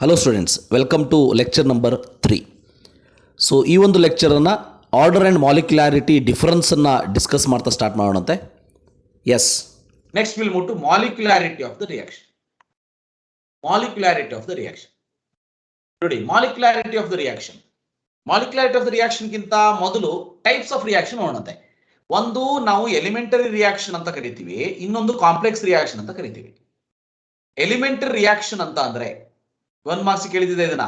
Hello students, welcome to lecture number 3. So ಈ ಒಂದು ಲೆಕ್ಚರನ್ನು ಆರ್ಡರ್ ಆ್ಯಂಡ್ ಮಾಲಿಕ್ಯುಲಾರಿಟಿ ಡಿಫರೆನ್ಸನ್ನು ಡಿಸ್ಕಸ್ ಮಾಡ್ತಾ ಸ್ಟಾರ್ಟ್ ಮಾಡೋಣಂತೆ. Yes, next will move to molecularity of the reaction. Molecularity of the reaction ನೋಡಿ, molecularity of the reaction ಗಿಂತ ಮೊದಲು types of reaction ನೋಡೋಣಂತೆ. ಒಂದು ನಾವು ಎಲಿಮೆಂಟರಿ ರಿಯಾಕ್ಷನ್ ಅಂತ ಕರಿತೀವಿ, ಇನ್ನೊಂದು ಕಾಂಪ್ಲೆಕ್ಸ್ ರಿಯಾಕ್ಷನ್ ಅಂತ ಕರಿತೀವಿ. ಎಲಿಮೆಂಟರಿ ರಿಯಾಕ್ಷನ್ ಅಂತ ಅಂದ್ರೆ 1 ಮಾರ್ಕ್ಸ್ ಕೇಳಿದಿದೆ ಇದನ್ನ.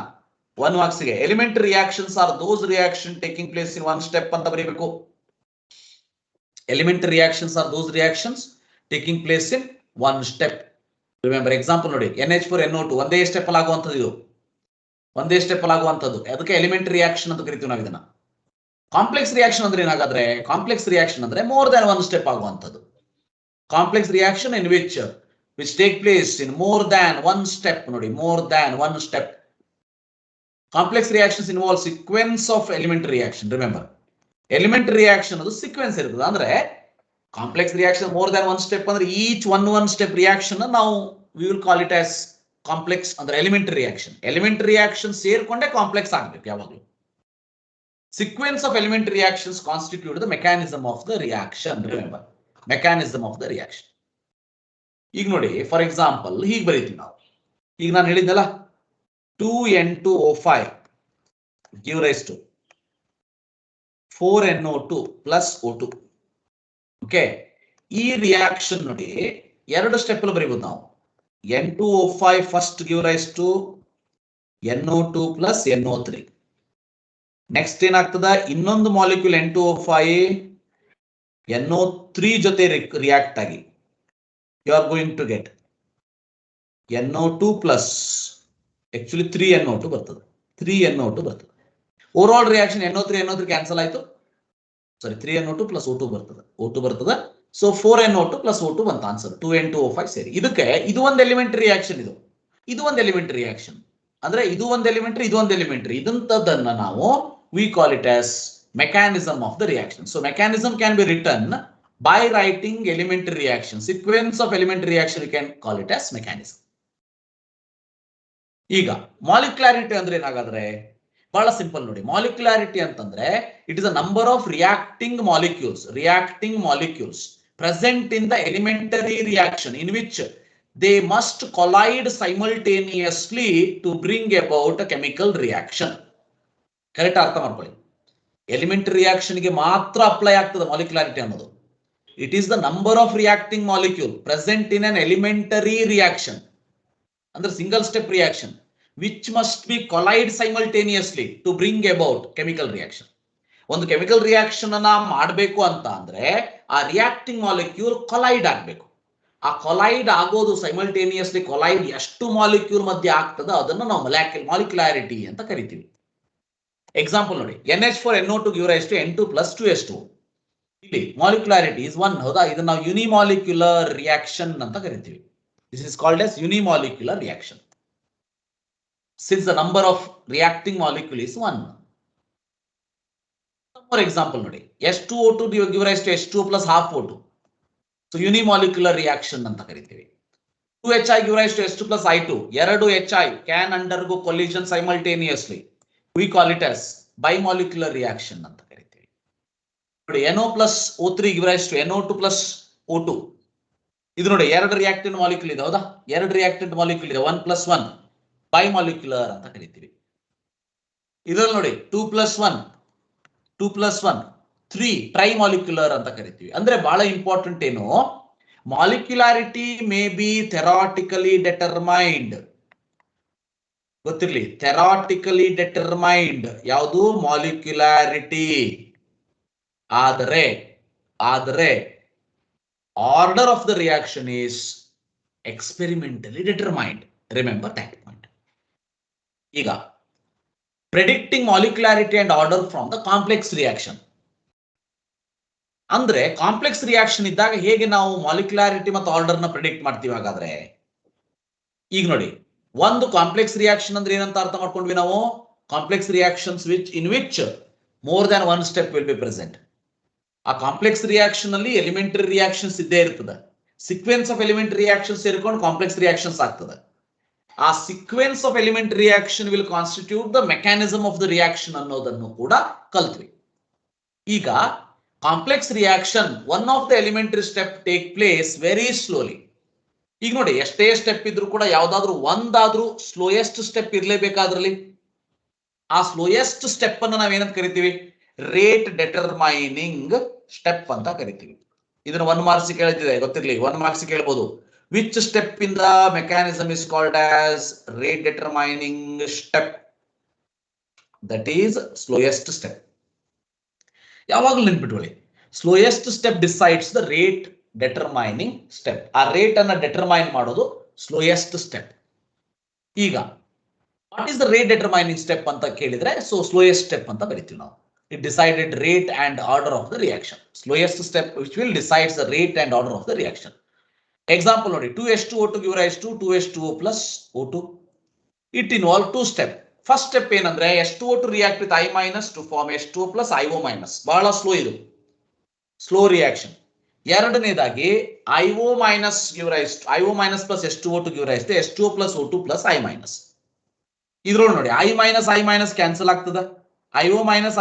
1 ಮಾರ್ಕ್ಸ್ಗೆ elementary reactions are those reaction taking place in one step ಅಂತ ಬರೀಬೇಕು. Elementary reactions are those reactions taking place in one step. Remember example ನೋಡಿ, NH4NO2 ಒಂದೇ ಸ್ಟೆಪ್ ಅಲ್ಲಿ ಆಗುವಂಥದ್ದು. ಇದು ಒಂದೇ ಸ್ಟೆಪ್ ಅಲ್ಲಿ ಆಗುವಂಥದ್ದು, ಅದಕ್ಕೆ ಎಲಿಮೆಂಟರಿ ರಿಯಾಕ್ಷನ್ ಅಂತ ಕರಿತೀವಿ ನಾವು ಇದನ್ನ. ಕಾಂಪ್ಲೆಕ್ಸ್ ರಿಯಾಕ್ಷನ್ ಅಂದ್ರೆ ಏನಾಗಾದ್ರೆ, ಕಾಂಪ್ಲೆಕ್ಸ್ ರಿಯಾಕ್ಷನ್ ಅಂದ್ರೆ ಮೋರ್ ದನ್ ಒನ್ ಸ್ಟೆಪ್ ಆಗುವಂಥದ್ದು. Complex reaction in which take place in more than one step. ನೋಡಿ, more than one step. Complex reactions involve sequence of elementary reaction. Remember, elementary reaction ಅದು sequence ಇರ್ತದೆ. ಅಂದ್ರೆ complex reaction more than one step ಅಂದ್ರೆ each one step reaction ನಾವು we will call it as complex ಅಂದ್ರೆ elementary reaction. Elementary reaction ಸೇರ್ಕೊಂಡೆ complex ಆಗಬೇಕು ಯಾವಾಗಲೂ. Sequence of elementary reactions constitute the mechanism of the reaction. Remember, mechanism of the reaction. ಈಗ ನೋಡಿ, for example ಹೀಗೆ ಬರೀತೀವಿ ನಾವು. ಈಗ ನಾನು ಹೇಳಿದ್ನಲ್ಲ, 2N2O5 give rise to 4NO2 plus O2. Okay, ಈ ರಿಯಾಕ್ಷನ್ ನೋಡಿ ಎರಡು ಸ್ಟೆಪ್ ಅಲ್ಲಿ ಬರೀಬಹುದು ನಾವು. N2O5 first give rise to NO2 plus NO3. Next ಏನಾಗ್ತದ, ಇನ್ನೊಂದು ಮಾಲಿಕ್ಯೂಲ್ N2O5 NO3 ಜೊತೆ ರಿಯಾಕ್ಟ್ ಆಗಿ you are going to get NO2 plus actually 3NO2 ಬರ್ತದೆ. 3NO2 ಬರ್ತದೆ. ಓವರ್ ರಿಯಾಕ್ಷನ್ NO3 ಕ್ಯಾನ್ಸಲ್ ಆಯ್ತು. ಸಾರಿ, 3NO2 plus O2 ಬರ್ತದೆ. O2 ಬರ್ತದೆ. So 4NO2 plus O2 ಬಂತ ಆನ್ಸರ್. 2N2O5 ಸೇರಿ. ಇದಕ್ಕೆ ಇದು ಒಂದು ಎಲಿಮೆಂಟರಿ ರಿಯಾಕ್ಷನ್. ಇದು ಒಂದು ಎಲಿಮೆಂಟರಿ ರಿಯಾಕ್ಷನ್ ಅಂದ್ರೆ ಇದು ಒಂದು ಎಲಿಮೆಂಟರಿ, ಇದು ಒಂದು ಎಲಿಮೆಂಟರಿ. ಇದಂತದನ್ನ ನಾವು we call it as mechanism of the reaction. So mechanism can be written by writing elementary reaction. Sequence of elementary reaction you can call it as mechanism. ಈಗ ಮಾಲಿಕ್ಯುಲಾರಿಟಿ ಅಂದ್ರೆ ಏನಾಗಾದ್ರೆ ಬಹಳ simple ನೋಡಿ. ಮಾಲಿಕ್ಯುಲಾರಿಟಿ ಅಂತಂದ್ರೆ it is a number of reacting molecules present in the elementary reaction in which they must collide simultaneously to bring about a chemical reaction. Correct ಅರ್ಥ ಮಾಡ್ಕೊಳ್ಳಿ. Elementary reaction ಗೆ ಮಾತ್ರ apply ಆಗ್ತದೆ ಮಾಲಿಕ್ಯುಲಾರಿಟಿ ಅನ್ನೋದು. It is the number of reacting molecule present in an elementary reaction under single step reaction which must be collide simultaneously to bring about chemical reaction. ಒಂದು chemical reaction ಅನ್ನ ಮಾಡಬೇಕು ಅಂತ ಅಂದ್ರೆ ಆ ರಿಯಾಕ್ಟಿಂಗ್ ಮಾಲಿಕ್ಯೂಲ್ ಕೊಲೈಡ್ ಆಗಬೇಕು. ಆ collide ಆಗೋದು simultaneously collide ಎಷ್ಟು ಮಾಲಿಕ್ಯೂಲ್ ಮಧ್ಯೆ ಆಗ್ತದೆ ಅದನ್ನ ನಾವು ಮಾಲಿಕ್ಯುಲಾರಿಟಿ ಅಂತ ಕರಿತೀವಿ. ಎಕ್ಸಾಂಪಲ್ ನೋಡಿ, NH4NO2 give rise to N2 plus 2S2. ಇಲ್ಲಿ ಮಾಲಿಕ್ಯುಲಾರಿಟಿ ಇಸ್ 1. ಹೌದಾ? ಇದನ್ನ ನಾವು ಯುನಿಮಾಲಿಕ್ಯುಲರ್ ರಿಯಾಕ್ಷನ್ ಅಂತ ಕರಿತೀವಿ. This is called as unimolecular reaction since the number of reacting molecule is 1. For example ನೋಡಿ, S2O2 give rise to H2 plus half O2. So unimolecular reaction ಅಂತ ಕರಿತೀವಿ. 2HI give rise to S2 plus I2. ಎರಡು HI can undergo collision simultaneously. We call it as bimolecular reaction ಅಂತ ಕರಿತೀವಿ. ನೋಡಿ, NO plus O3 give rise to NO2 plus O2. ಇದು ನೋಡಿ, ಎರಡು reactant molecule ಇದೆ. ಹೌದಾ? ಎರಡು ರಿಯಾಕ್ಟೆಂಟ್ ಮಾಲಿಕ್ಯೂಲ್ ಇದೆ. 1 plus 1 ಬೈಮಾಲಿಕ್ಯುಲರ್ ಅಂತ ಕರಿತೀವಿ. ಇದರಲ್ಲಿ ನೋಡಿ 2 plus 1 3 ಟ್ರೈಮಾಲಿಕ್ಯುಲರ್ ಅಂತ ಕರಿತೀವಿ. ಅಂದ್ರೆ ಬಹಳ ಇಂಪಾರ್ಟೆಂಟ್ ಏನು, molecularity may be theoretically determined. ಗೊತ್ತಿರ್ಲಿ, ಥೆರಾಟಿಕಲಿ ಡೆಟರ್ಮೈನ್ಡ್ ಯಾವುದು ಮಾಲಿಕ್ಯುಲಾರಿಟಿ. ಆದರೆ order of the reaction is experimentally determined. Remember that point. ಈಗ predicting molecularity and order from the complex reaction ಅಂದ್ರೆ ಕಾಂಪ್ಲೆಕ್ಸ್ ರಿಯಾಕ್ಷನ್ ಇದ್ದಾಗ ಹೇಗೆ ನಾವು ಮಾಲಿಕ್ಯುಲಾರಿಟಿ ಮತ್ತು ಆರ್ಡರ್ ನ ಪ್ರೆಡಿಕ್ಟ್ ಮಾಡ್ತೀವಿ. ಹಾಗಾದ್ರೆ ಈಗ ನೋಡಿ, ಒಂದು ಕಾಂಪ್ಲೆಕ್ಸ್ ರಿಯಾಕ್ಷನ್ ಅಂದ್ರೆ ಏನಂತ ಅರ್ಥ ಮಾಡ್ಕೊಂಡ್ವಿ ನಾವು. Complex reactions in which more than one step will be present. ಆ ಕಾಂಪ್ಲೆಕ್ಸ್ ರಿಯಾಕ್ಷನ್ ಅಲ್ಲಿ ಎಲಿಮೆಂಟರಿ ರಿಯಾಕ್ಷನ್ಸ್ ಇದ್ದೇ ಇರ್ತದೆ. ಸೀಕ್ವೆನ್ಸ್ ಆಫ್ ಎಲಿಮೆಂಟರಿ ರಿಯಾಕ್ಷನ್ಸ್ ಸೇರಿಕೊಂಡು ಕಾಂಪ್ಲೆಕ್ಸ್ ರಿಯಾಕ್ಷನ್ಸ್ ಆಗ್ತದೆ. ಆ sequence of element reaction will constitute the mechanism of the reaction ಅನ್ನೋದನ್ನು ಕೂಡ ಕಲ್ತ್ವಿ. ಈಗ complex reaction one of the elementary step take place very slowly. ಈಗ ನೋಡಿ, ಎಷ್ಟೇ ಸ್ಟೆಪ್ ಇದ್ರೂ ಕೂಡ ಯಾವ್ದಾದ್ರು ಒಂದಾದ್ರೂ ಸ್ಲೋಯೆಸ್ಟ್ ಸ್ಟೆಪ್ ಇರ್ಲೇಬೇಕಾದ್ರಲ್ಲಿ. ಆ ಸ್ಲೋಯೆಸ್ಟ್ ಸ್ಟೆಪ್ ಅನ್ನು ನಾವೇನಂತ ಕರಿತೀವಿ? ರೇಟ್ ಡೆಟರ್ಮೈನಿಂಗ್ ಸ್ಟೆಪ್ ಅಂತ ಕರಿತೀವಿ. ಇದನ್ನ 1 ಮಾರ್ಕ್ಸ್ ಕೇಳ್ತಿದೆ, ಗೊತ್ತಿರ್ಲಿ, 1 ಮಾರ್ಕ್ಸ್ ಕೇಳ್ಬೋದು. Which step in the mechanism is called as rate determining step? That is slowest step. ಯಾವಾಗಲೂ ನೆನ್ಪಿಟ್ಕೊಳ್ಳಿ, slowest step decides the rate determining step. ಆ ರೇಟ್ ಅನ್ನ ಡೆಟರ್ಮೈನ್ ಮಾಡೋದು ಸ್ಲೋಯೆಸ್ಟ್ ಸ್ಟೆಪ್. ಈಗ what is the rate determining step ಅಂತ ಕೇಳಿದ್ರೆ, so slowest step ಅಂತ ಬರಿತೀವಿ ನಾವು. It decided rate and order of the reaction. Slowest step which will decides the rate and order of the reaction. Example ನೋಡಿ, 2H2O2 give rise to 2H2O plus O2. It involves 2 steps. First step ಏನಂದ್ರೆ H2O2 react with I minus to form H2O plus IO minus. ಬಹಳ slow ಇದು, slow reaction. ಎರಡನೇದಾಗಿ IO minus give rise to IO minus plus H2O2 give rise to H2O plus O2 plus I minus. ಇದ್ರೊಳಗೆ ನೋಡಿ, I minus cancel ಆಗ್ತದ, IO minus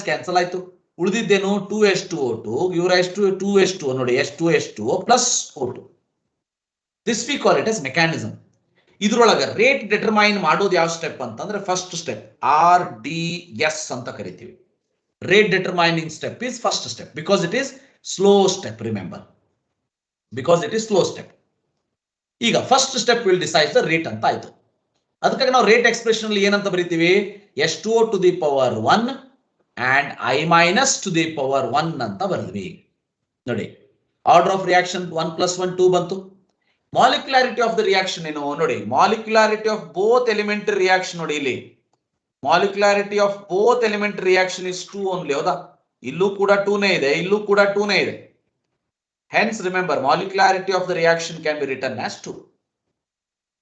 cancel ಆಯ್ತು. ಉಳಿದಿದ್ದೇನು? 2H2O2 give rise to 2H2O ನೋಡಿ, H2H2O plus O2. This we call it as mechanism. ಇದ್ರೊಳಗೆ rate determine ಮಾಡೋದು ಯಾವ step ಅಂತಂದ್ರೆ first step, RDS ಅಂತ ಕರಿತೀವಿ. Rate determining step is first step because it is slow step. Remember, because it is slow step. ಈಗ first step will decide the rate ಅಂತ ಆಯ್ತು. ಅದಕ್ಕಾಗಿ ನಾವು ರೇಟ್ ಎಕ್ಸ್ಪ್ರೆಷನ್ ಅಲ್ಲಿ ಏನಂತ ಬರೀತೀವಿ? H2O to the power 1 and I minus to the power 1 ಅಂತ ಬರೆದ್ವಿ. ನೋಡಿ, order of reaction 1 plus 1 2 ಬಂತು. ಮಾಲಿಕ್ಯುಲಾರಿಟಿ ಆಫ್ ದ ರಿಯಾಕ್ಷನ್ ಏನು ನೋಡಿ? Molecularity of both elementary reaction ನೋಡಿ, ಇಲ್ಲಿ molecularity of both elementary reaction is 2 only. ಹೌದಾ? ಇಲ್ಲೂ ಕೂಡ 2 ನೇ ಇದೆ, ಇಲ್ಲೂ ಕೂಡ 2 ನೇ ಇದೆ. Hence remember, molecularity of the reaction can be written as 2.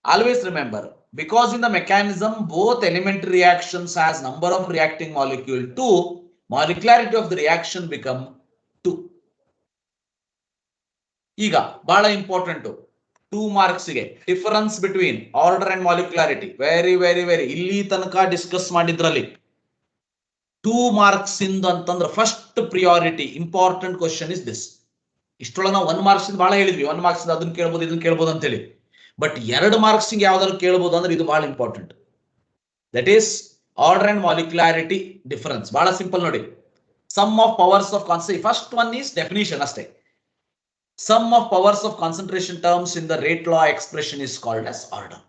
Always remember, because in the mechanism both elementary reactions has number of reacting molecule 2, molecularity of the reaction become 2. ಈಗ ಬಹಳ ಇಂಪಾರ್ಟೆಂಟ್ 2 ಮಾರ್ಕ್ಸ್ ಗೆ difference between order and molecularity. Very very very ಇಲ್ಲಿ ತನಕ discuss ಮಾಡಿದ್ರಲ್ಲಿ 2 marks ಇಂದ ಅಂತಂದ್ರೆ first priority important question is this. ಇಷ್ಟೊಳಗೆ ನಾವು 1 ಮಾರ್ಕ್ಸ್ ಬಹಳ ಹೇಳಿದ್ವಿ, 1 ಮಾರ್ಕ್ಸ್ ಅದನ್ನ ಕೇಳ್ಬೋದು ಇದನ್ನ ಕೇಳ್ಬೋದು ಅಂತ ಹೇಳಿ. ಬಟ್ 2 ಮಾರ್ಕ್ಸ್ ಯಾವ್ದಾದ್ರು ಕೇಳಬಹುದು ಅಂದ್ರೆ ಇದು ಬಹಳ important. That is order and molecularity difference. ಬಹಳ ಸಿಂಪಲ್ ನೋಡಿ, sum of powers of concentration. First one is definition ಅಷ್ಟೇ. Sum of powers of concentration terms in the rate law expression is called as order.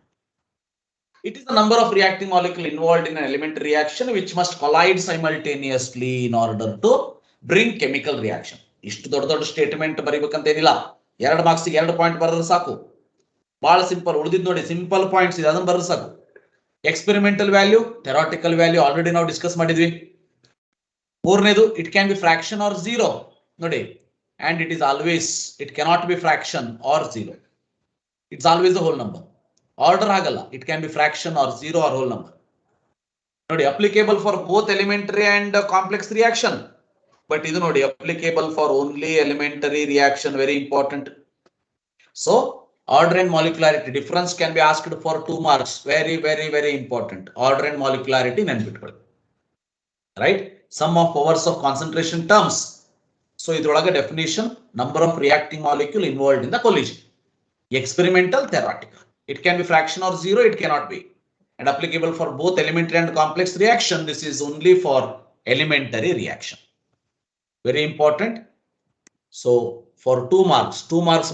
It is the number of reacting molecule involved in an elementary reaction which must collide simultaneously in order to bring chemical reaction. ಇಷ್ಟು ದೊಡ್ಡ ದೊಡ್ಡ statement ಬರೀಬೇಕಂತ ಏನಿಲ್ಲ, 2 marks 2 point ಬರೆದ್ರೆ ಸಾಕು. ಬಹಳ simple. ಉಳಿದಿದ್ದು ನೋಡಿ simple points ಇದೆ, ಅದನ್ನ ಬರೆದ್ರೆ ಸಾಕು. Experimental value, theoretical value already ನಾವು ಡಿಸ್ಕಸ್ ಮಾಡಿದ್ವಿ. ಮೂರನೇದು, it can be fraction or zero ನೋಡಿ, and it is always, it cannot be fraction or zero, its always a whole number. Order ಆಗಲ್ಲ, it can be fraction or zero or whole number. ನೋಡಿ, applicable for both elementary and complex reaction. But ಇದು ನೋಡಿ, applicable for only elementary reaction. Very important. So order and molecularity difference can be asked for 2 marks. Very very very important. Order and molecularity ನೆನಪಿಟ್ಕೊಳ್ಳಿ. Right? Sum of powers of concentration terms. So ಇದರೊಳಗೆ definition, number of reacting molecule involved in the collision. Experimental, theoretical. It can be fraction or zero, it cannot be. And applicable for both elementary and complex reaction. This is only for elementary reaction. Very important. So for 2 marks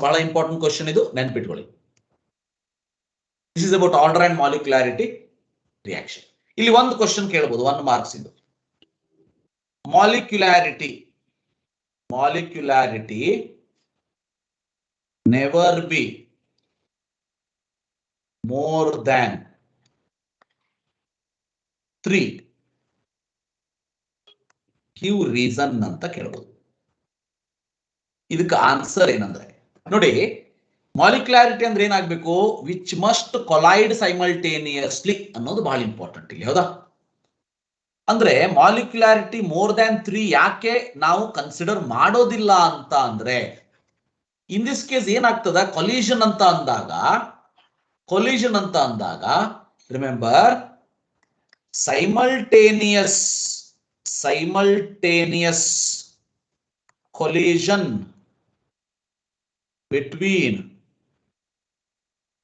ಬಹಳ important question ಇದು, ನೆನಪಿಟ್ಕೊಳ್ಳಿ. This is about order and molecularity reaction. ಇಲ್ಲಿ ಒಂದು question ಕೇಳಬಹುದು 1 marks ಇಂದು. Molecularity never be more than 3. Give reason ಅಂತ ಕೇಳಬಹುದು. ಇದಕ್ಕೆ ಆನ್ಸರ್ ಏನಂದ್ರೆ ನೋಡಿ, ಮಾಲಿಕ್ಯುಲಾರಿಟಿ ಅಂದ್ರೆ ಏನಾಗಬೇಕು? ವಿಚ್ ಮಸ್ಟ್ ಕೊಲೈಡ್ ಸೈಮಲ್ಟೇನಿಯಸ್ಲಿ ಅನ್ನೋದು ಬಹಳ ಇಂಪಾರ್ಟೆಂಟ್ ಇಲ್ಲಿ. ಹೌದಾ? ಅಂದ್ರೆ ಮಾಲಿಕ್ಯುಲಾರಿಟಿ ಮೋರ್ ದ್ಯಾನ್ 3 ಯಾಕೆ ನಾವು ಕನ್ಸಿಡರ್ ಮಾಡೋದಿಲ್ಲ ಅಂತ ಅಂದ್ರೆ, ಇನ್ ದಿಸ್ ಕೇಸ್ ಏನಾಗ್ತದ, ಕೊಲಿಷನ್ ಅಂತ ಅಂದಾಗ ಕೊಲಿಷನ್ ಅಂತ ಅಂದಾಗ remember simultaneous collision between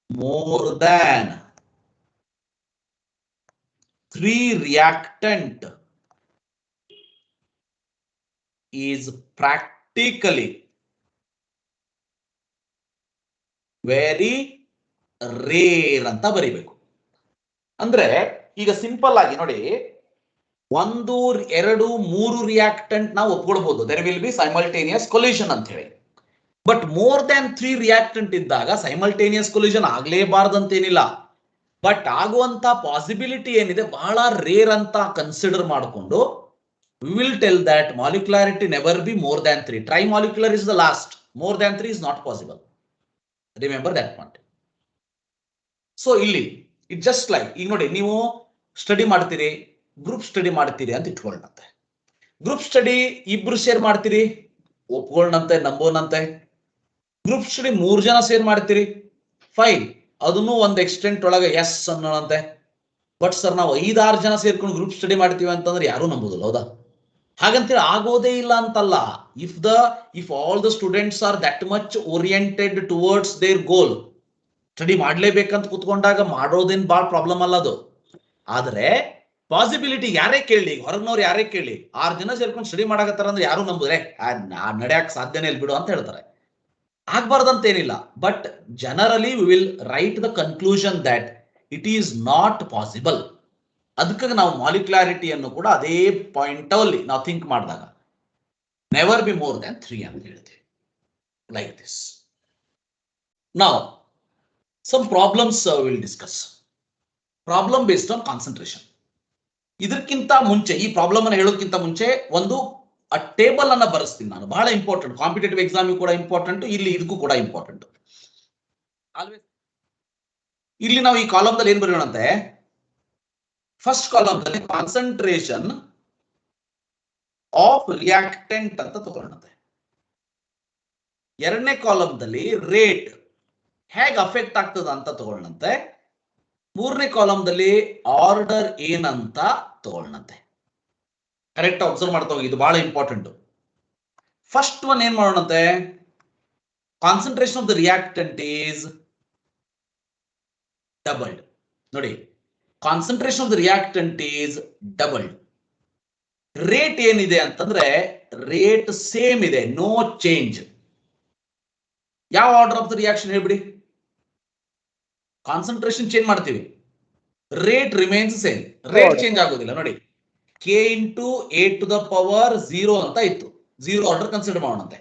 more than 3 reactant is practically very rare ಅಂತ ಬರೀಬೇಕು. ಅಂದ್ರೆ ಈಗ ಸಿಂಪಲ್ ಆಗಿ ನೋಡಿ, 1, 2, 3 ರಿಯಾಕ್ಟೆಂಟ್ ನಾವು ಒಪ್ಕೊಳ್ಬಹುದು, there will be simultaneous collision ಅಂತ ಹೇಳಿ. ಬಟ್ ಮೋರ್ ದನ್ 3 ರಿಯಾಕ್ಟೆಂಟ್ ಇದ್ದಾಗ ಸೈಮಲ್ಟೇನಿಯಸ್ ಕೊಲಿಷನ್ ಆಗ್ಲೇಬಾರ್ದಂತೇನಿಲ್ಲ. ಬಟ್ ಆಗುವಂತ ಪಾಸಿಬಿಲಿಟಿ ಏನಿದೆ ಬಹಳ ರೇರ್ ಅಂತ ಕನ್ಸಿಡರ್ ಮಾಡಿಕೊಂಡು we will tell that molecularity never be more than 3. Trimolecular is the last. More than 3 is not possible. Remember that point. So ಇಲ್ಲಿ it just like ಈಗ ನೋಡಿ, ನೀವು ಸ್ಟಡಿ ಮಾಡ್ತೀರಿ, ಗ್ರೂಪ್ ಸ್ಟಡಿ ಮಾಡ್ತೀರಿ ಅಂತ ಇಟ್ಕೊಳ್ಳಂತೆ. ಗ್ರೂಪ್ ಸ್ಟಡಿ ಇಬ್ರು share ಮಾಡ್ತೀರಿ, ಒಪ್ಕೊಳ್ಳಂತೆ, ನಂಬೋನಂತೆ. Group study 3 ಜನ ಶೇರ್ ಮಾಡ್ತೀರಿ, ಫೈನ್, ಅದನ್ನು ಒಂದು ಎಕ್ಸ್ಟೆಂಟ್ ಒಳಗೆ ಎಸ್ ಅನ್ನೋಣಂತೆ. ಬಟ್ ಸರ್ ನಾವು 5-6 ಜನ ಸೇರ್ಕೊಂಡು ಗ್ರೂಪ್ ಸ್ಟಡಿ ಮಾಡ್ತೀವಿ ಅಂತಂದ್ರೆ ಯಾರು ನಂಬೋದಿಲ್ಲ, ಹೌದಾ? ಹಾಗಂತೇಳಿ ಆಗೋದೇ ಇಲ್ಲ ಅಂತಲ್ಲ. If all the students are that much oriented towards their goal, study ಮಾಡ್ಲೇಬೇಕಂತ ಕುತ್ಕೊಂಡಾಗ ಮಾಡೋದೇನ್ ಬಾಳ್ ಪ್ರಾಬ್ಲಮ್ ಅಲ್ಲ ಅದು. ಆದ್ರೆ ಪಾಸಿಬಿಲಿಟಿ ಯಾರೇ ಕೇಳಿ, ಹೊರಗ್ನವ್ರು ಯಾರೇ ಕೇಳಿ, 6 ಜನ ಸೇರ್ಕೊಂಡು ಸ್ಟಡಿ ಮಾಡಕತ್ತಾರ ಅಂದ್ರೆ ಯಾರು ನಂಬುದ್ರೆ ನಡೆಯಕ್ ಸಾಧ್ಯನೇ ಇಲ್ಲ ಬಿಡು ಅಂತ ಹೇಳ್ತಾರೆ. ಆಗ್ಬಾರ್ದಂತೇನಿಲ್ಲ, but generally we will write the conclusion that it is not possible. ಅದಕ್ಕಾಗಿ ನಾವು ಮಾಲಿಕ್ಯುಲಾರಿಟಿಯನ್ನು ಕೂಡ ಅದೇ ಪಾಯಿಂಟ್ ಅಲ್ಲಿ ನಾವು ಥಿಂಕ್ ಮಾಡಿದಾಗ ನೆವರ್ ಬಿ ಮೋರ್ ದನ್ 3 ಅಂತ ಹೇಳ್ತೀವಿ, ಲೈಕ್ ದಿಸ್. ನಾವು some problems we'll discuss. Problem based on concentration. ಇದಕ್ಕಿಂತ ಮುಂಚೆ, ಈ ಪ್ರಾಬ್ಲಮ್ ಅನ್ನು ಹೇಳೋದಕ್ಕಿಂತ ಮುಂಚೆ ಒಂದು ಟೇಬಲ್ ಅನ್ನ ಬರೆಸ್ತೀನಿ ನಾನು, ಬಹಳ ಇಂಪಾರ್ಟೆಂಟ್. ಕಾಂಪಿಟೇಟಿವ್ ಎಕ್ಸಾಮ್ ಕೂಡ ಇಂಪಾರ್ಟೆಂಟ್, ಇಲ್ಲಿ ಇದಕ್ಕೂ ಕೂಡ ಇಂಪಾರ್ಟೆಂಟ್. ಇಲ್ಲಿ ನಾವು ಈ ಕಾಲಮ್ದಲ್ಲಿ ಏನ್ ಬರೆಯೋಣಂತೆ, ಫಸ್ಟ್ ಕಾಲಮ್ದಲ್ಲಿ ಕಾನ್ಸಂಟ್ರೇಷನ್ ಆಫ್ ರಿಯಾಕ್ಟೆಂಟ್ ಅಂತ ತಗೊಳ್ಳೋಣಂತೆ. ಎರಡನೇ ಕಾಲಮ್ದಲ್ಲಿ ರೇಟ್ ಹೇಗೆ ಅಫೆಕ್ಟ್ ಆಗ್ತದ ಅಂತ ತಗೊಳ್ಳಂತೆ. ಮೂರನೇ ಕಾಲಮ್ದಲ್ಲಿ ಆರ್ಡರ್ ಏನಂತ ತಗೊಳ್ಳಂತೆ. ಕರೆಕ್ಟ್ ಅಬ್ಸರ್ವ್ ಮಾಡ್ತಾ ಹೋಗಿ, ಇದು ಬಹಳ ಇಂಪಾರ್ಟೆಂಟ್. ಫಸ್ಟ್ ಒನ್ ಏನ್ ಮಾಡೋಣಂತೆ, concentration of the reactant is doubled. ನೋಡಿ, concentration of the reactant is doubled. Rate ಏನಿದೆ ಅಂತಂದ್ರೆ ರೇಟ್ ಸೇಮ್ ಇದೆ, ನೋ ಚೇಂಜ್. ಯಾವ ಆರ್ಡರ್ ಆಫ್ ದ ರಿಯಾಕ್ಷನ್ ಹೇಳ್ಬಿಡಿ. ಕಾನ್ಸಂಟ್ರೇಷನ್ ಚೇಂಜ್ ಮಾಡ್ತೀವಿ, rate remains same, rate change ಆಗೋದಿಲ್ಲ. ನೋಡಿ, k into a to the power 0 ಅಂತ ಇತ್ತು, 0 ಆರ್ಡರ್ ಕನ್ಸಿಡರ್ ಮಾಡೋಣಂತೆ.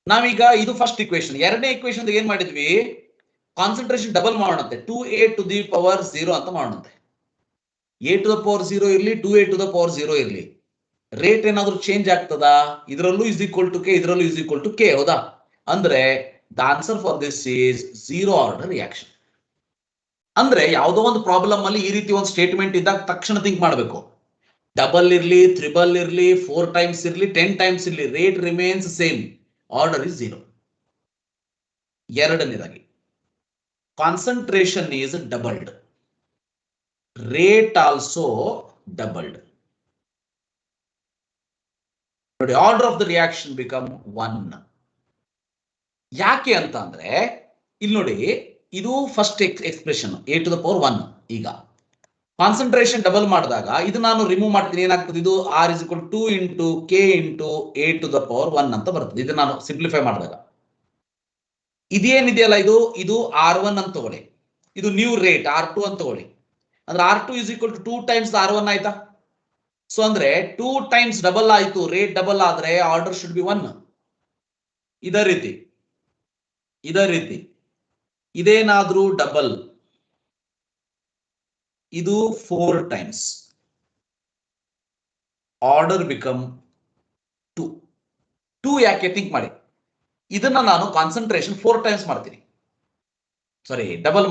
ನಾವೀಗ ಇದು ಫಸ್ಟ್ ಇಕ್ವೇಶನ್. ಎರಡನೇ ಇಕ್ವೇಶನ್ ಏನ್ ಮಾಡಿದ್ವಿ, ಕಾನ್ಸಂಟ್ರೇಷನ್ ಡಬಲ್ ಮಾಡೋಣಂತೆ, 2a ಟು ದಿ ಪವರ್ 0 ಅಂತ ಮಾಡೋಣಂತೆ. a ಟು ದ ಪವರ್ 0 ಇರ್ಲಿ, 2a ಟು ದ ಪವರ್ 0 ಇರ್ಲಿ, ರೇಟ್ ಏನಾದ್ರೂ ಚೇಂಜ್ ಆಗ್ತದಾ? ಇದರಲ್ಲೂ ಇಸ್ ಈಕ್ವಲ್ ಟು k, ಇದರಲ್ಲೂ ಇಸ್ ಈಕ್ವಲ್ ಟು k, ಹೌದಾ? ಅಂದ್ರೆ the answer for this is 0 order reaction. ಅಂದ್ರೆ ಯಾವುದೋ ಒಂದು ಪ್ರಾಬ್ಲಮ್ ಅಲ್ಲಿ ಈ ರೀತಿ ಒಂದು ಸ್ಟೇಟ್ಮೆಂಟ್ ಇದ್ದಾಗ ತಕ್ಷಣ ಥಿಂಕ್ ಮಾಡಬೇಕು, ಡಬಲ್ ಇರ್ಲಿ, ತ್ರಿಬಲ್ ಇರ್ಲಿ, 4 ಟೈಮ್ಸ್ ಇರ್ಲಿ, 10 ಟೈಮ್ಸ್ ಇರ್ಲಿ, rate remains same, order is 0. ಎರಡನೇದಾಗಿ concentration is doubled, rate also doubled. ನೋಡಿ, order of the reaction become 1. ಯಾಕೆ ಅಂತ ಅಂದ್ರೆ ಇಲ್ಲಿ ನೋಡಿ, ಇದು first expression a to the power 1. ಈಗ ಕಾನ್ಸಂಟ್ರೇಷನ್ ಡಬಲ್ ಮಾಡಿದಾಗ ಇದು ನಾನು ರಿಮೂವ್ ಮಾಡ್ತೀನಿ, ಏನಾಗ್ತದೆ, ಇದು r is equal to 2 into k into a to the power 1 ಅಂತ ಬರ್ತದೆ. ಇದು ನಾನು ಸಿಂಪ್ಲಿಫೈ ಮಾಡಿದಾಗ ಇದೇನಿದೆಯಲ್ಲ, ಇದು r1 ಅಂತ ತಗೊಳ್ಳಿ, ಇದು ನ್ಯೂ ರೇಟ್ r2 ಅಂತ ತಗೊಳ್ಳಿ. ಅಂದ್ರೆ r2 is equal to 2 times r1 ಆಯ್ತಾ? ಸೊ ಅಂದ್ರೆ 2 ಟೈಮ್ಸ್ ಡಬಲ್ ಆಯ್ತು, ರೇಟ್ ಡಬಲ್ ಆದ್ರೆ ಆರ್ಡರ್ ಶುಡ್ ಬಿ 1. ಇದೇ ರೀತಿ ಇದೇನಾದ್ರೂ ಡಬಲ್, ಇದು 4 ಟೈಮ್ಸ್, ಆರ್ಡರ್ ಬಿಕಮ್ 2. ಯಾಕೆ ಥಿಂಕ್ ಮಾಡಿ, ಇದನ್ನ ನಾನು ಕಾನ್ಸಂಟ್ರೇಷನ್ 4 ಟೈಮ್ಸ್ ಮಾಡ್ತೀನಿ, ಸಾರಿ ಡಬಲ್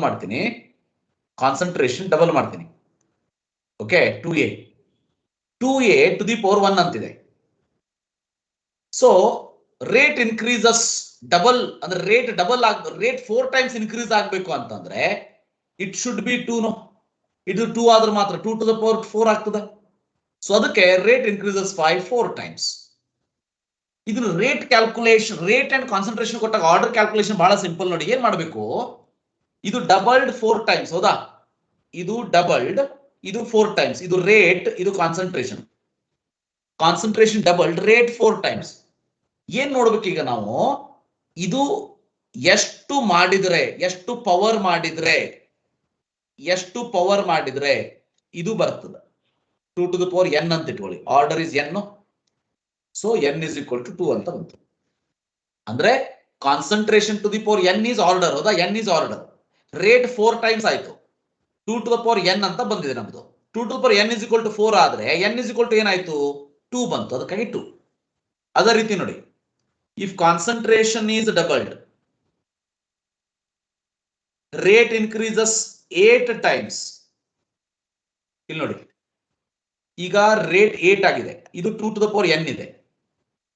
ಮಾಡ್ತೀನಿ, ಕಾನ್ಸಂಟ್ರೇಷನ್ ಡಬಲ್ ಮಾಡ್ತೀನಿ. Okay, 2a to the power 1 ಅಂತಿದೆ. ಸೊ ರೇಟ್ ಇನ್ಕ್ರೀಸಸ್ ಡಬಲ್ ಅಂದ್ರೆ ರೇಟ್ 4 ಟೈಮ್ಸ್ ಇನ್ಕ್ರೀಸ್ ಆಗಬೇಕು ಅಂತಂದ್ರೆ ಇಟ್ ಶುಡ್ ಬಿ 2 ನೋ, ಇದು 2 ಆದ್ರೆ ಮಾತ್ರ 2 to the power 4 ಆಗ್ತದೆ. ಸೊ ಅದಕ್ಕೆ ರೇಟ್ ಇನ್ಕ್ರೀಸಸ್ 4 ಟೈಮ್ಸ್. ಇದು rate calculation, rate and concentration ಕೊಟ್ಟಾಗ ಆರ್ಡರ್ ಕ್ಯಾಲ್ಕುಲೇಷನ್ ಬಹಳ ಸಿಂಪಲ್ ನೋಡಿ. ಏನ್ ಮಾಡಬೇಕು, ಇದು ಡಬಲ್ಡ್ 4 ಟೈಮ್ಸ್ ಹೌದಾ, ಇದು ಡಬಲ್ಡ್, ಇದು 4 ಟೈಮ್ಸ್, ಇದು ರೇಟ್, ಇದು concentration. Concentration doubled, rate 4 times. ಏನ್ ನೋಡ್ಬೇಕು ಈಗ ನಾವು, ಇದು ಎಷ್ಟು ಮಾಡಿದ್ರೆ, ಎಷ್ಟು ಪವರ್ ಮಾಡಿದ್ರೆ ಇದು ಬರ್ತದೆ 2 to the power n ಅಂತ ಇಟ್ಕೊಳ್ಳಿ. Order is n, so n is equal to 2 ಅಂತ ಬಂತು. ಅಂದ್ರೆ concentration to the power n is order ಹೌದಾ, n is order. Rate 4 times ಆಯ್ತು, 2 to the power n ಅಂತ ಬಂದಿದೆ ನಮ್ದು. 2 to the power n is equal to 4 ಆದ್ರೆ n is equal to ಏನಾಯ್ತು 2 ಬಂತು, ಅದಕ್ಕಾಗಿ 2. ಅದೇ ರೀತಿ ನೋಡಿ, if concentration is doubled, rate increases 8 times. ಇಲ್ಲಿ ನೋಡಿ, ಈಗ ರೇಟ್ 8 ಆಗಿದೆ, ಇದು 2 to the power n ಇದೆ.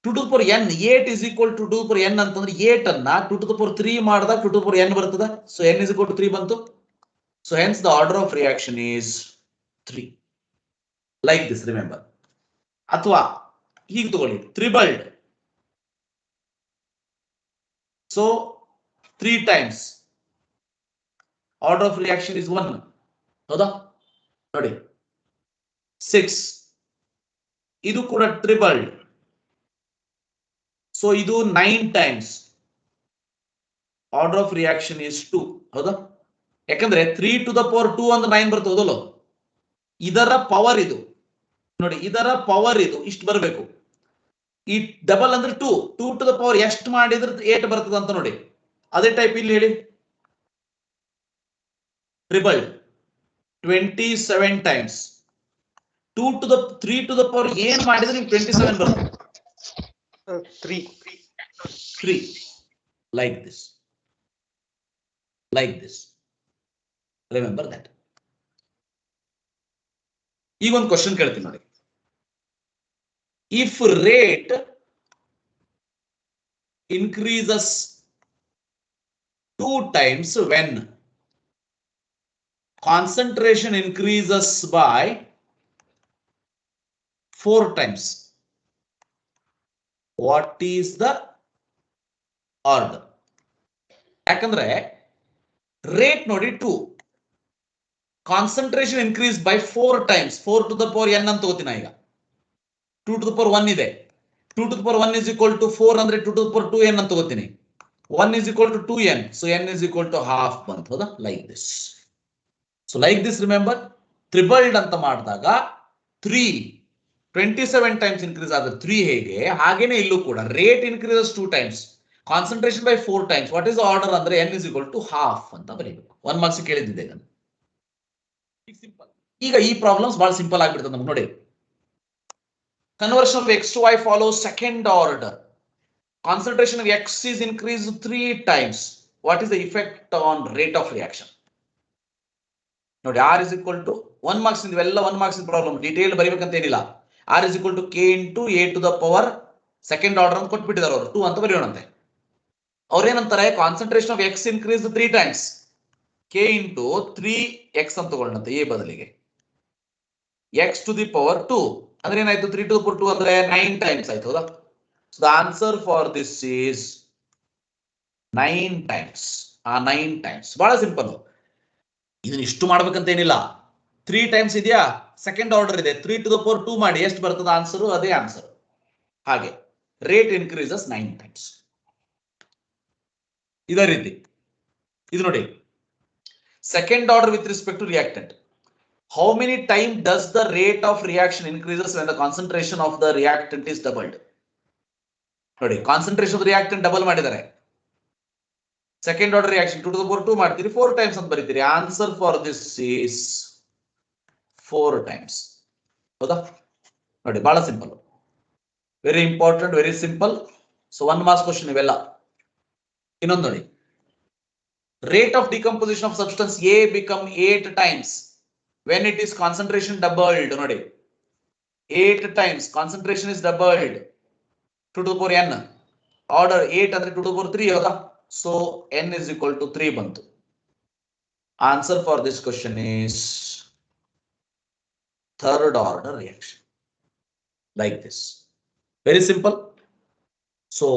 2 to the power n, 8 is equal to 2 to the power n ಅಂತಂದ್ರೆ 8 ಅನ್ನ 2 to the power 3 ಮಾಡಿದಾಗ 2 to the power n ಬರ್ತದೆ. So n is equal to 3 ಬಂತು. So hence the order of reaction is 3. Like this, remember. ಅಥವಾ ಹೀಗೆ ತಗೊಳ್ಳಿ, tripled. So 3 times, order of reaction is 1 ಹೌದಾ. ನೋಡಿ 6, ಇದು ಕೂಡ ಟ್ರಿಬಲ್ಡ್. ಸೊ ಇದು 9 times, order of reaction is 2 ಹೌದಾ. ಯಾಕಂದ್ರೆ 3 to the power 2 ಅಂದ್ರೆ 9 ಬರ್ತದೆ ಹೌದಲ್ಲ. ಇದರ ಪವರ್ ಇದು ನೋಡಿ, ಇದರ ಪವರ್ ಇದು ಇಷ್ಟು ಬರಬೇಕು. ಈ ಡಬಲ್ ಅಂದ್ರೆ 2 to the power ಎಷ್ಟು ಮಾಡಿದ್ರೆ 8 ಬರ್ತದೆ ಅಂತ ನೋಡಿ. ಅದೇ ಟೈಪ್ ಇಲ್ಲಿ ಹೇಳಿ, triple 27 times, 3 to the power ಏನ್ ಮಾಡಿದ್ರೆ ನಿಮ್ಗೆ 27 ಬರ್ತದೆ. 3 like this, remember that. ಈಗ ಒಂದು ಕ್ವಶನ್ ಕೇಳ್ತೀನಿ ನೋಡಿ. If rate increases 2 times when concentration increases by 4 times, what is the order? ಯಾಕಂದ್ರೆ ರೇಟ್ ನೋಡಿ 2, concentration increase by 4 times, 4 to the power n ಅಂತ ತಗೋತೀನಿ ಈಗ. 2 to the power 1 ಇದೆ, 2 to the power 1 is equal to 4 ಅಂದ್ರೆ 2 to the power 2n ಅಂತ ತಗೋತೀನಿ. 1 is equal to 2n, so n is equal to half ಬಂತು ಹೌದಾ. Like this. So like this remember, tripled ಅಂತ ಮಾಡಿದಾಗ 27 ಟೈಮ್ಸ್ ಇನ್ಕ್ರೀಸ್ ಆದ್ರೆ 3 ಹೇಗೆ, ಹಾಗೇನೆ ಇಲ್ಲೂ ಕೂಡ rate increases 2 times, concentration by 4 times. What is order ಅಂದ್ರೆ n is equal to half ಅಂತ ಬರೀಬೇಕು. 1 ಮಾರ್ಕ್ಸ್ ಕೇಳಿದ್ದಿದೆ ಇದನ್ನು. ಈಗ ಈ ಪ್ರಾಬ್ಲಮ್ಸ್ ಬಹಳ ಸಿಂಪಲ್ ಆಗಿಬಿಡ್ತದೆ ನಮ್ಗೆ ನೋಡಿ. Conversion of x to y follows second order. Concentration of x is increased 3 times. What is the effect on rate of reaction? ನೋಡಿ, r is equal to 1 marks ಇವೆಲ್ಲ 1 marks ಪ್ರಾಬ್ಲಮ್, ಡೀಟೇಲ್ ಬರೀಬೇಕಂತ ಏನಿಲ್ಲ. r is equal to k into a to the power second order ಅಂತ ಕೊಟ್ಬಿಟ್ಟಿದ್ದಾರೆ ಅವರು, 2 ಅಂತ ಬರೆಯೋಣಂತೆ. ಅವ್ರೇನಂತಾರೆ, concentration of x increase 3 times, k into 3x ಅಂತ ತಗೊಳ್ಳಂತೆ a ಬದಲಿಗೆ, x to the power 2 ಅಂದ್ರೆ ಏನಾಯ್ತು, 3 to the power 2 ಅಂದ್ರೆ 9 ಟೈಮ್ಸ್ ಆಯ್ತು ಹೌದಾ. So the answer for this is 9 times. 9 times ಬಹಳ ಸಿಂಪಲ್. ಇದನ್ನ ಇಷ್ಟು ಮಾಡ್ಬೇಕಂತ ಏನಿಲ್ಲ. 3 ಟೈಮ್ಸ್ ಇದೆಯಾ, ಸೆಕೆಂಡ್ ಆರ್ಡರ್ ಇದೆ, 3 to the power 2 ಮಾಡಿ ಎಷ್ಟು ಬರ್ತದ ಆನ್ಸರ್, ಅದೇ ಆನ್ಸರ್. ಹಾಗೆ ರೇಟ್ ಇನ್ಕ್ರೀಸಸ್ 9 ಟೈಮ್ಸ್. ಇದೇ ರೀತಿ ಇದು ನೋಡಿ, second order with respect to reactant. How many times does the rate of reaction increases when the concentration of the reactant is doubled? ನೋಡಿ, ಕಾನ್ಸಂಟ್ರೇಷನ್ ಆಫ್ ರಿಯಾಕ್ಟೆಂಟ್ ಡಬಲ್ ಮಾಡಿದ್ದಾರೆ, second order reaction 2 to the power 2 ಮಾಡ್ತೀರಿ, 4 times ಅಂತ ಬರೀತೀರಿ. Answer for this is 4 times ಹೌದಾ. ನೋಡಿ ಬಹಳ simple, very important, very simple. So 1 marks question ಇವೆಲ್ಲ. ಇನ್ನೊಂದು ನೋಡಿ, rate of decomposition of substance A become 8 times when it is concentration doubled. ನೋಡಿ 8 times concentration is doubled 2 to the power n. Order 8 ಅಂದ್ರೆ 2 to the power 3 ಹೌದಾ? So n is equal to 3 ಬಂತು. Answer for this question is third order reaction. Like this. Very simple. So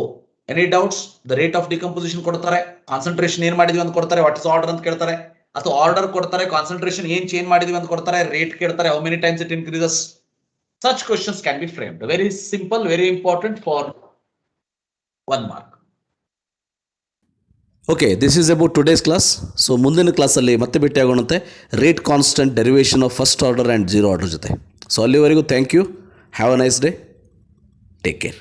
any doubts? The rate of decomposition ಕೊಡ್ತಾರೆ, concentration ಏನ್ ಮಾಡಿದ್ವಿ ಅಂತ ಕೊಡ್ತಾರೆ, what is order ಅಂತ ಕೇಳ್ತಾರೆ, ಅಥವಾ ಆರ್ಡರ್ ಕೊಡ್ತಾರೆ, ಕಾನ್ಸಂಟ್ರೇಷನ್ ಏನ್ ಚೇಂಜ್ ಮಾಡಿದ್ವಿ ಅಂತ ಕೊಡ್ತಾರೆ, ರೇಟ್ ಕೇಳ್ತಾರೆ, how many times it increases. Such questions can be framed. Very simple, very important for 1 mark. Okay, this is about today's class. So ಮುಂದಿನ ಕ್ಲಾಸಲ್ಲಿ ಮತ್ತೆ ಭೇಟಿಯಾಗೋಣಂತೆ rate constant derivation of first order and zero order ಜೊತೆ. So ಅಲ್ಲಿವರೆಗೂ thank you. Have a nice day. Take care.